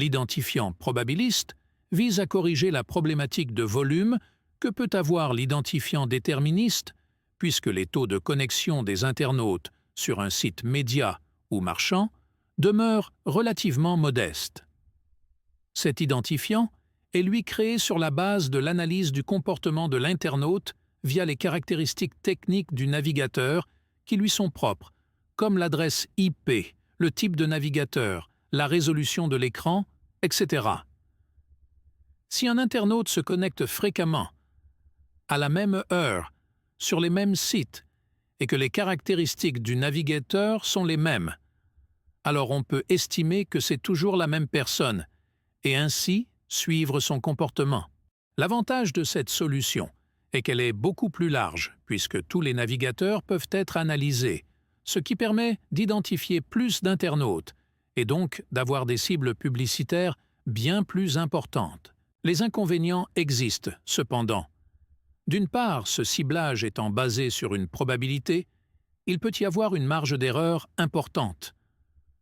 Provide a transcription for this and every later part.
L'identifiant probabiliste vise à corriger la problématique de volume que peut avoir l'identifiant déterministe, puisque les taux de connexion des internautes sur un site média ou marchand demeurent relativement modestes. Cet identifiant est lui créé sur la base de l'analyse du comportement de l'internaute via les caractéristiques techniques du navigateur qui lui sont propres, comme l'adresse IP, le type de navigateur, la résolution de l'écran, etc. Si un internaute se connecte fréquemment, à la même heure, sur les mêmes sites, et que les caractéristiques du navigateur sont les mêmes, alors on peut estimer que c'est toujours la même personne, et ainsi suivre son comportement. L'avantage de cette solution est qu'elle est beaucoup plus large, puisque tous les navigateurs peuvent être analysés, ce qui permet d'identifier plus d'internautes, et donc d'avoir des cibles publicitaires bien plus importantes. Les inconvénients existent, cependant. D'une part, ce ciblage étant basé sur une probabilité, il peut y avoir une marge d'erreur importante.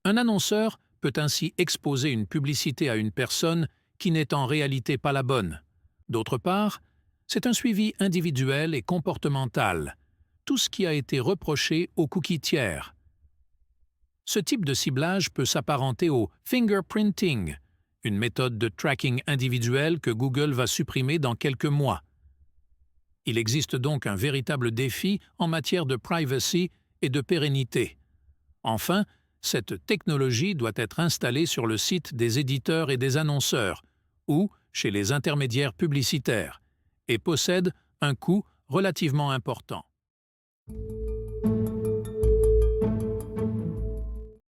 Un annonceur peut ainsi exposer une publicité à une personne qui n'est en réalité pas la bonne. D'autre part, c'est un suivi individuel et comportemental, tout ce qui a été reproché aux cookies tiers. Ce type de ciblage peut s'apparenter au fingerprinting, une méthode de tracking individuel que Google va supprimer dans quelques mois. Il existe donc un véritable défi en matière de privacy et de pérennité. Enfin, cette technologie doit être installée sur le site des éditeurs et des annonceurs, ou chez les intermédiaires publicitaires, et possède un coût relativement important.